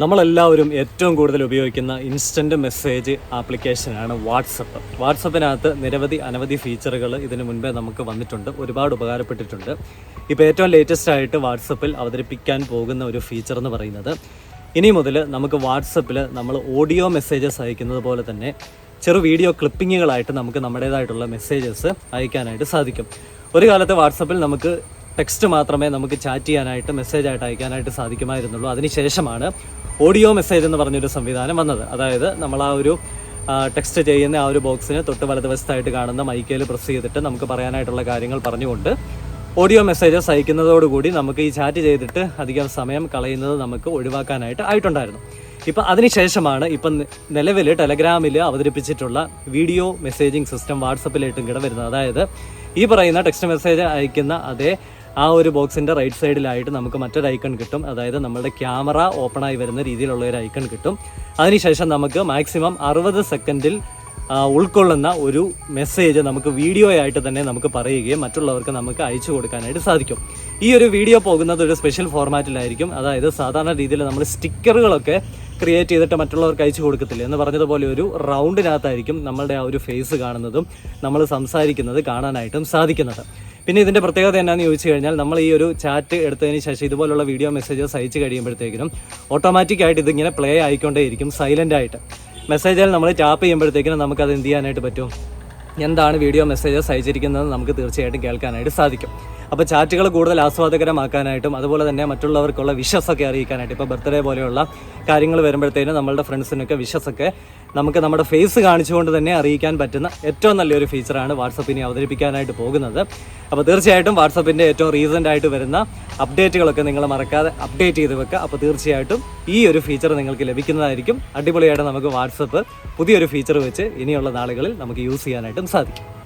നമ്മളെല്ലാവരും ഏറ്റവും കൂടുതൽ ഉപയോഗിക്കുന്ന ഇൻസ്റ്റൻറ്റ് മെസ്സേജ് ആപ്ലിക്കേഷനാണ് വാട്സപ്പ്. വാട്സപ്പിനകത്ത് അനവധി ഫീച്ചറുകൾ ഇതിനു മുൻപേ നമുക്ക് വന്നിട്ടുണ്ട്, ഒരുപാട് ഉപകാരപ്പെട്ടിട്ടുണ്ട്. ഇപ്പോൾ ഏറ്റവും ലേറ്റസ്റ്റ് ആയിട്ട് വാട്സപ്പിൽ അവതരിപ്പിക്കാൻ പോകുന്ന ഒരു ഫീച്ചർ എന്ന് പറയുന്നത്, ഇനി മുതൽ നമുക്ക് വാട്സപ്പിൽ നമ്മൾ ഓഡിയോ മെസ്സേജസ് അയക്കുന്നത് പോലെ തന്നെ ചെറു വീഡിയോ ക്ലിപ്പിങ്ങുകളായിട്ട് നമുക്ക് നമ്മുടേതായിട്ടുള്ള മെസ്സേജസ് അയക്കാനായിട്ട് സാധിക്കും. ഒരു കാലത്ത് വാട്സപ്പിൽ നമുക്ക് ടെക്സ്റ്റ് മാത്രമേ നമുക്ക് ചാറ്റ് ചെയ്യാനായിട്ട് മെസ്സേജായിട്ട് അയക്കാനായിട്ട് സാധിക്കുമായിരുന്നുള്ളൂ. അതിനുശേഷമാണ് ഓഡിയോ മെസ്സേജ് എന്ന് പറഞ്ഞൊരു സംവിധാനം വന്നത്. അതായത് നമ്മൾ ആ ഒരു ടെക്സ്റ്റ് ചെയ്യുന്ന ആ ഒരു ബോക്സിന് തൊട്ട് വലതുവശത്തായിട്ട് കാണുന്ന മൈക്കയിൽ പ്രസ് ചെയ്തിട്ട് നമുക്ക് പറയാനായിട്ടുള്ള കാര്യങ്ങൾ പറഞ്ഞുകൊണ്ട് ഓഡിയോ മെസ്സേജസ് അയക്കുന്നതോടുകൂടി നമുക്ക് ഈ ചാറ്റ് ചെയ്തിട്ട് അധികം സമയം കളയുന്നത് നമുക്ക് ഒഴിവാക്കാനായിട്ട് ആയിട്ടുണ്ടായിരുന്നു. ഇപ്പം അതിനുശേഷമാണ് ഇപ്പം നിലവിൽ ടെലഗ്രാമിൽ അവതരിപ്പിച്ചിട്ടുള്ള വീഡിയോ മെസ്സേജിങ് സിസ്റ്റം വാട്സപ്പിലേട്ടും കൂടെ വരുന്നത്. അതായത് ഈ പറയുന്ന ടെക്സ്റ്റ് മെസ്സേജ് അയക്കുന്ന അതേ ആ ഒരു ബോക്സിൻ്റെ റൈറ്റ് സൈഡിലായിട്ട് നമുക്ക് മറ്റൊരു ഐക്കൺ കിട്ടും. അതായത് നമ്മളുടെ ക്യാമറ ഓപ്പണായി വരുന്ന രീതിയിലുള്ള ഒരു ഐക്കൺ കിട്ടും. അതിനുശേഷം നമുക്ക് മാക്സിമം 60 സെക്കൻഡിൽ ഉൾക്കൊള്ളുന്ന ഒരു മെസ്സേജ് നമുക്ക് വീഡിയോ ആയിട്ട് തന്നെ നമുക്ക് പറയുകയും മറ്റുള്ളവർക്ക് നമുക്ക് അയച്ചു കൊടുക്കാനായിട്ട് സാധിക്കും. ഈ ഒരു വീഡിയോ പോകുന്നത് ഒരു സ്പെഷ്യൽ ഫോർമാറ്റിലായിരിക്കും. അതായത് സാധാരണ രീതിയിൽ നമ്മൾ സ്റ്റിക്കറുകളൊക്കെ ക്രിയേറ്റ് ചെയ്തിട്ട് മറ്റുള്ളവർക്ക് അയച്ചു കൊടുക്കത്തില്ല എന്ന് പറഞ്ഞതുപോലെ ഒരു റൗണ്ടിനകത്തായിരിക്കും നമ്മളുടെ ആ ഒരു ഫേസ് കാണുന്നതും നമ്മൾ സംസാരിക്കുന്നത് കാണാനായിട്ടും സാധിക്കുന്നത്. പിന്നെ ഇതിൻ്റെ പ്രത്യേകത എന്നാന്ന് ചോദിച്ചു കഴിഞ്ഞാൽ, നമ്മൾ ഈ ഒരു ചാറ്റ് എടുത്തതിന് ശേഷം ഇതുപോലുള്ള വീഡിയോ മെസ്സേജസ് അയച്ചു കഴിയുമ്പോഴത്തേക്കിനും ഓട്ടോമാറ്റിക്കായിട്ട് ഇതിങ്ങനെ പ്ലേ ആയിക്കൊണ്ടേയിരിക്കും സൈലൻ്റ് ആയിട്ട്. മെസ്സേജിൽ നമ്മൾ ടാപ്പ് ചെയ്യുമ്പോഴത്തേക്കിനും നമുക്കത് എന്ത് ചെയ്യാനായിട്ട് പറ്റും, എന്താണ് വീഡിയോ മെസ്സേജസ് അയച്ചിരിക്കുന്നത് നമുക്ക് തീർച്ചയായിട്ടും കേൾക്കാനായിട്ട് സാധിക്കും. അപ്പോൾ ചാറ്റുകൾ കൂടുതൽ ആസ്വാദകരമാക്കാനായിട്ടും അതുപോലെ തന്നെ മറ്റുള്ളവർക്കുള്ള വിഷസൊക്കെ അറിയിക്കാനായിട്ട്, ഇപ്പോൾ ബർത്ത്ഡേ പോലെയുള്ള കാര്യങ്ങൾ വരുമ്പോഴത്തേനും നമ്മളുടെ ഫ്രണ്ട്സിനൊക്കെ വിഷസൊക്കെ നമുക്ക് നമ്മുടെ ഫേസ് കാണിച്ചുകൊണ്ട് തന്നെ അറിയിക്കാൻ പറ്റുന്ന ഏറ്റവും നല്ലൊരു ഫീച്ചറാണ് വാട്സപ്പിനെ അവതരിപ്പിക്കാനായിട്ട് പോകുന്നത്. അപ്പോൾ തീർച്ചയായിട്ടും വാട്സപ്പിൻ്റെ ഏറ്റവും റീസെൻ്റ് ആയിട്ട് വരുന്ന അപ്ഡേറ്റുകളൊക്കെ നിങ്ങൾ മറക്കാതെ അപ്ഡേറ്റ് ചെയ്ത് വെക്കുക. അപ്പോൾ തീർച്ചയായിട്ടും ഈ ഒരു ഫീച്ചർ നിങ്ങൾക്ക് ലഭിക്കുന്നതായിരിക്കും. അടിപൊളിയായിട്ട് നമുക്ക് വാട്സപ്പ് പുതിയൊരു ഫീച്ചർ വെച്ച് ഇനിയുള്ള നാളുകളിൽ നമുക്ക് യൂസ് ചെയ്യാനായിട്ടും സാധിക്കും.